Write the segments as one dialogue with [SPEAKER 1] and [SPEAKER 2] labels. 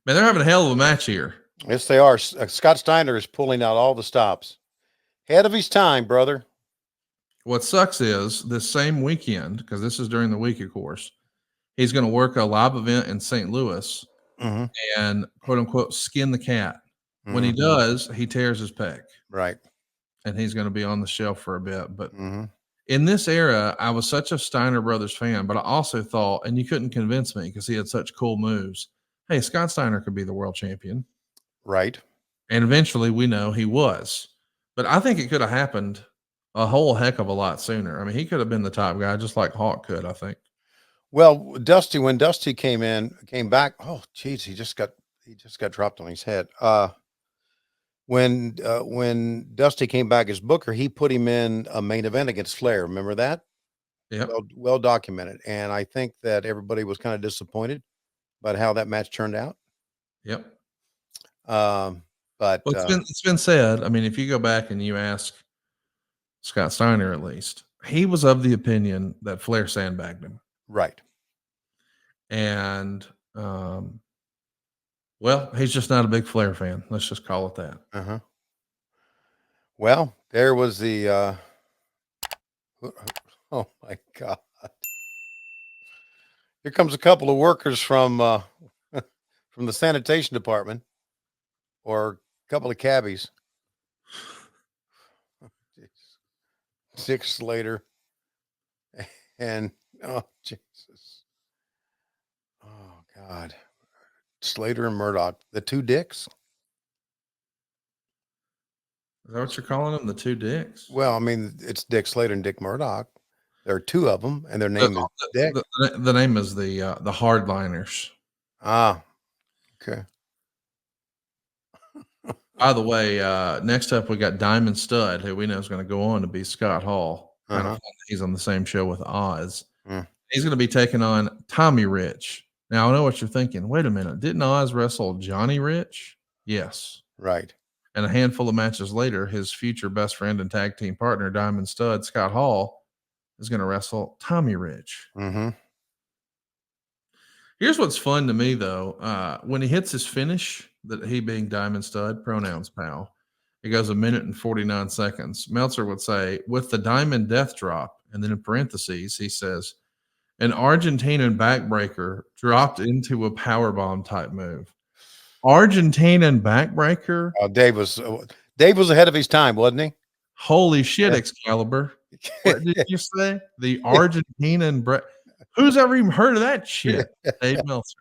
[SPEAKER 1] Man, they're having a hell of a match here.
[SPEAKER 2] Yes, they are. Scott Steiner is pulling out all the stops. Ahead of his time, brother.
[SPEAKER 1] What sucks is this same weekend, because this is during the week, of course, he's going to work a live event in St. Louis
[SPEAKER 2] Mm-hmm.
[SPEAKER 1] and quote unquote skin the cat. When he
[SPEAKER 2] Mm-hmm.
[SPEAKER 1] does, he tears his pec
[SPEAKER 2] Right.
[SPEAKER 1] and he's going to be on the shelf for a bit. But
[SPEAKER 2] Mm-hmm.
[SPEAKER 1] in this era, I was such a Steiner Brothers fan, but I also thought, and you couldn't convince me because he had such cool moves. Hey, Scott Steiner could be the world champion.
[SPEAKER 2] Right.
[SPEAKER 1] And eventually we know he was. But I think it could have happened a whole heck of a lot sooner. I mean, he could have been the top guy just like Hawk could, I think.
[SPEAKER 2] Well, when Dusty came back. Oh, geez, he just got dropped on his head. When Dusty came back as Booker, he put him in a main event against Flair. Remember that?
[SPEAKER 1] Yep.
[SPEAKER 2] Well documented. And I think that everybody was kind of disappointed about how that match turned out.
[SPEAKER 1] Yep.
[SPEAKER 2] But
[SPEAKER 1] Well, it's been said. I mean, if you go back and you ask Scott Steiner, at least, he was of the opinion that Flair sandbagged him.
[SPEAKER 2] right.
[SPEAKER 1] And well, he's just not a big Flair fan. Let's just call it that.
[SPEAKER 2] Uh-huh. Well, there was the oh my God. Here comes a couple of workers from from the sanitation department, or a couple of cabbies. Dick Slater and oh Jesus. Oh God. Slater and Murdoch, the two dicks.
[SPEAKER 1] Is that what you're calling them? The two dicks?
[SPEAKER 2] Well, I mean, it's Dick Slater and Dick Murdoch. There are two of them, and their name is Dick.
[SPEAKER 1] The name is the Hardliners.
[SPEAKER 2] Ah, okay.
[SPEAKER 1] By the way, next up we got Diamond Stud, who we know is going to go on to be Scott Hall. Kind of fun that he's on the same show with Oz. He's going to be taking on Tommy Rich. Now I know what you're thinking. Wait a minute, didn't Oz wrestle Johnny Rich? Yes.
[SPEAKER 2] Right.
[SPEAKER 1] And a handful of matches later, his future best friend and tag team partner, Diamond Stud, Scott Hall, is going to wrestle Tommy Rich.
[SPEAKER 2] Mm-hmm.
[SPEAKER 1] Here's what's fun to me, though. When he hits his finish, that he being Diamond Stud, pronouns pal, it goes 1 minute and 49 seconds. Meltzer would say, with the Diamond Death Drop, and then in parentheses, he says, an Argentinian backbreaker dropped into a powerbomb type move. Argentinian backbreaker?
[SPEAKER 2] Dave was ahead of his time, wasn't he?
[SPEAKER 1] Holy shit, Excalibur. What did you say? The Argentinian who's ever even heard of that shit? Dave Meltzer.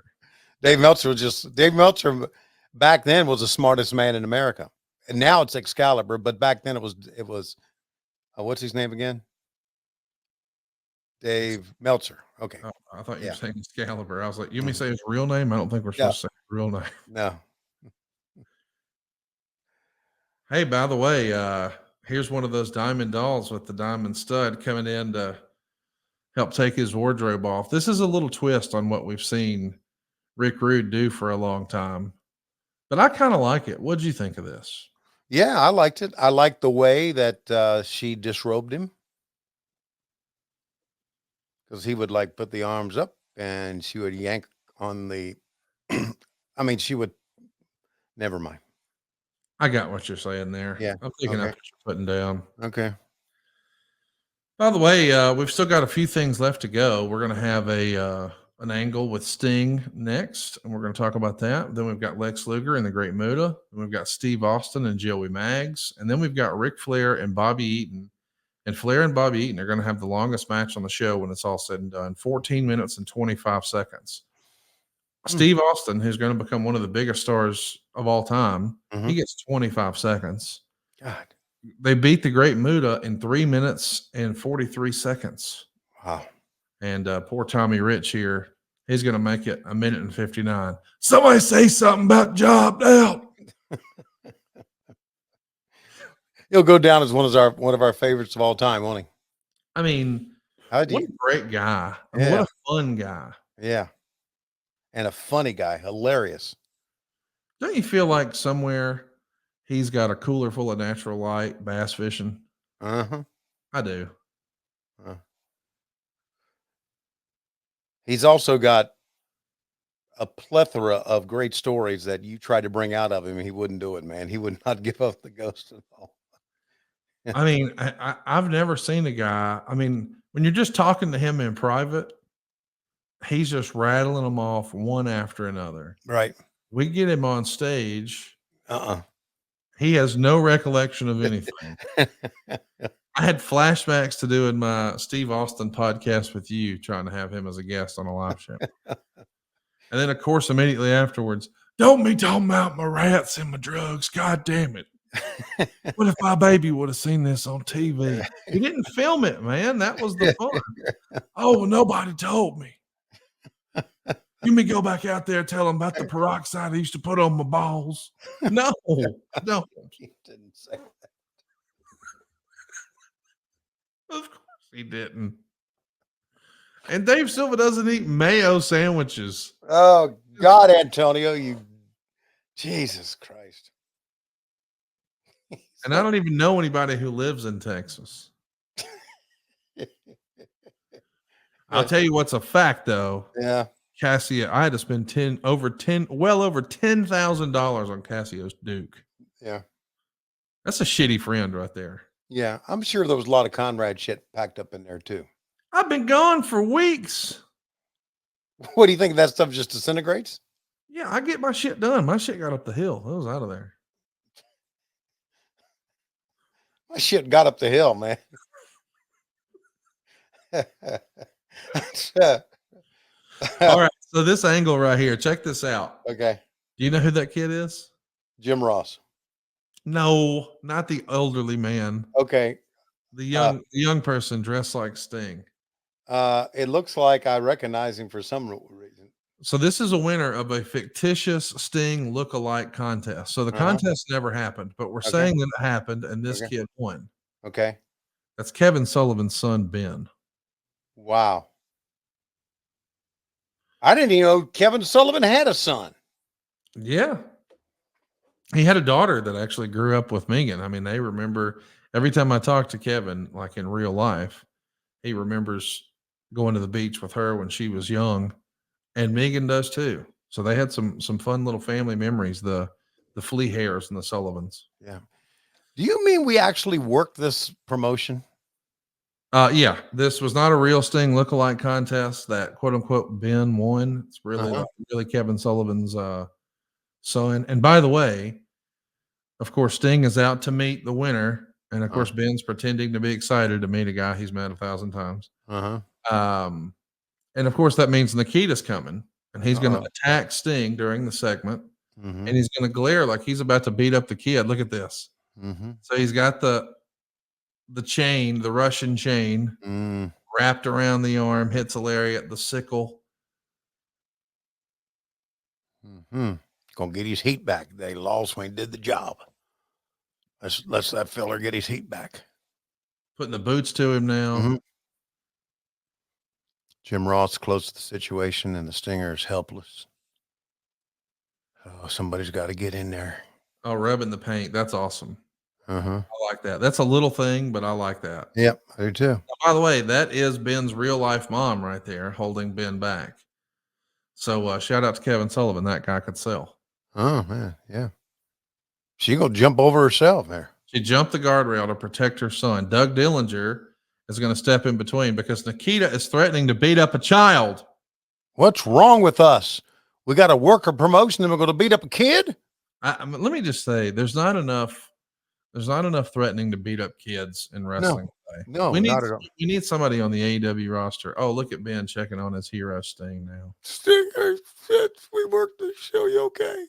[SPEAKER 2] Dave Meltzer back then was the smartest man in America. And now it's Excalibur, but back then it was what's his name again? Dave Meltzer. Okay.
[SPEAKER 1] Oh, I thought you were saying Excalibur. I was like, you may say his real name? I don't think we're supposed to say his real name.
[SPEAKER 2] No.
[SPEAKER 1] Hey, by the way, here's one of those diamond dolls with the Diamond Stud coming in to help take his wardrobe off. This is a little twist on what we've seen Rick Rude do for a long time, but I kind of like it. What'd you think of this?
[SPEAKER 2] Yeah, I liked it. I liked the way that she disrobed him, because he would like put the arms up and she would yank on the I mean, she would, never mind.
[SPEAKER 1] I got what you're saying there.
[SPEAKER 2] Yeah.
[SPEAKER 1] I'm picking up what you're putting down.
[SPEAKER 2] Okay.
[SPEAKER 1] By the way, we've still got a few things left to go. We're going to have an angle with Sting next, and we're going to talk about that. Then we've got Lex Luger and the Great Muta. Then we've got Steve Austin and Joey Maggs. And then we've got Ric Flair and Bobby Eaton. And Flair and Bobby Eaton are going to have the longest match on the show when it's all said and done, 14 minutes and 25 seconds. Steve Austin, who's going to become one of the biggest stars of all time, he gets 25 seconds.
[SPEAKER 2] God.
[SPEAKER 1] They beat the Great Muta in 3 minutes and 43 seconds.
[SPEAKER 2] Wow.
[SPEAKER 1] And poor Tommy Rich here, he's going to make it 1 minute and 59. Somebody say something about jobbed out.
[SPEAKER 2] He'll go down as one of our favorites of all time, won't he?
[SPEAKER 1] I mean, what a great guy. I mean, what a fun guy.
[SPEAKER 2] Yeah. And a funny guy, hilarious.
[SPEAKER 1] Don't you feel like somewhere he's got a cooler full of natural light, bass fishing?
[SPEAKER 2] Uh-huh.
[SPEAKER 1] I do.
[SPEAKER 2] He's also got a plethora of great stories that you tried to bring out of him. He wouldn't do it, man. He would not give up the ghost at all.
[SPEAKER 1] I mean, I've never seen a guy. I mean, when you're just talking to him in private, he's just rattling them off one after another.
[SPEAKER 2] Right.
[SPEAKER 1] We get him on stage.
[SPEAKER 2] Uh-uh.
[SPEAKER 1] He has no recollection of anything. I had flashbacks to doing my Steve Austin podcast with you, trying to have him as a guest on a live show. And then, of course, immediately afterwards, don't be talking about my rats and my drugs. God damn it. What if my baby would have seen this on TV? He didn't film it, man. That was the fun. Oh, well, nobody told me. You may go back out there and tell them about the peroxide I used to put on my balls. No, no.
[SPEAKER 2] He didn't say that.
[SPEAKER 1] Of course he didn't. And Dave Silva doesn't eat mayo sandwiches.
[SPEAKER 2] Oh, God, Antonio, you Jesus Christ.
[SPEAKER 1] And I don't even know anybody who lives in Texas. I'll tell you what's a fact, though.
[SPEAKER 2] Yeah.
[SPEAKER 1] Casio, I had to spend well over $10,000 on Casio's Duke.
[SPEAKER 2] Yeah.
[SPEAKER 1] That's a shitty friend right there.
[SPEAKER 2] Yeah. I'm sure there was a lot of Conrad shit packed up in there too.
[SPEAKER 1] I've been gone for weeks.
[SPEAKER 2] What do you think? That stuff just disintegrates?
[SPEAKER 1] Yeah, I get my shit done. My shit got up the hill. It was out of there.
[SPEAKER 2] My shit got up the hill, man.
[SPEAKER 1] All right. So this angle right here, check this out.
[SPEAKER 2] Okay.
[SPEAKER 1] Do you know who that kid is?
[SPEAKER 2] Jim Ross.
[SPEAKER 1] No, not the elderly man.
[SPEAKER 2] Okay.
[SPEAKER 1] The young person dressed like Sting.
[SPEAKER 2] It looks like I recognize him for some reason.
[SPEAKER 1] So this is a winner of a fictitious Sting look-alike contest. So the contest never happened, but we're saying that it happened, and this kid won.
[SPEAKER 2] Okay.
[SPEAKER 1] That's Kevin Sullivan's son, Ben.
[SPEAKER 2] Wow. I didn't even know Kevin Sullivan had a son.
[SPEAKER 1] Yeah. He had a daughter that actually grew up with Megan. I mean, they remember every time I talk to Kevin, like in real life, he remembers going to the beach with her when she was young, and Megan does too. So they had some fun little family memories, the Flea Hairs and the Sullivans.
[SPEAKER 2] Yeah. Do you mean we actually worked this promotion?
[SPEAKER 1] Yeah, this was not a real Sting lookalike contest that quote unquote Ben won. It's really, really Kevin Sullivan's son. And by the way, of course, Sting is out to meet the winner. And of course, Ben's pretending to be excited to meet a guy he's met 1,000 times. And of course, that means Nikita's coming and he's going to attack Sting during the segment. And he's going to glare like he's about to beat up the kid. Look at this. So he's got the chain, the Russian chain wrapped around the arm, hits a lariat, the sickle.
[SPEAKER 2] Gonna get his heat back. They lost when he did the job. Let's that fella get his heat back.
[SPEAKER 1] Putting the boots to him now.
[SPEAKER 2] Jim Ross close to the situation, and the Stinger is helpless. Oh, somebody's got to get in there.
[SPEAKER 1] Oh, rubbing the paint. That's awesome.
[SPEAKER 2] I
[SPEAKER 1] like that. That's a little thing, but I like that.
[SPEAKER 2] Yep, I do too.
[SPEAKER 1] Now, by the way, that is Ben's real life mom right there holding Ben back. So shout out to Kevin Sullivan. That guy could sell.
[SPEAKER 2] Oh, man. Yeah. She gonna jump over herself there.
[SPEAKER 1] She jumped the guardrail to protect her son. Doug Dillinger is going to step in between because Nikita is threatening to beat up a child.
[SPEAKER 2] What's wrong with us? We got a worker promotion and we're going to beat up a kid?
[SPEAKER 1] Let me just say, there's not enough threatening to beat up kids in wrestling today.
[SPEAKER 2] No,
[SPEAKER 1] we
[SPEAKER 2] not at all.
[SPEAKER 1] We need somebody on the AEW roster. Oh, look at Ben checking on his hero Sting now.
[SPEAKER 2] Stinger said we worked the show. You okay?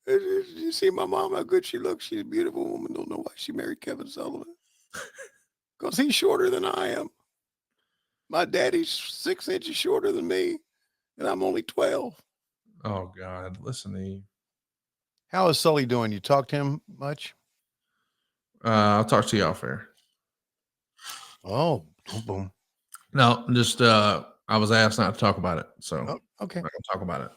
[SPEAKER 2] You see my mom, how good she looks. She's a beautiful woman. Don't know why she married Kevin Sullivan. Because he's shorter than I am. My daddy's 6 inches shorter than me, and I'm only 12.
[SPEAKER 1] Oh, God. Listen to you.
[SPEAKER 2] How is Sully doing? You talk to him much?
[SPEAKER 1] I'll talk to you off air.
[SPEAKER 2] Oh, boom.
[SPEAKER 1] No, just I was asked not to talk about it. So
[SPEAKER 2] okay.
[SPEAKER 1] I'm not going to talk about it.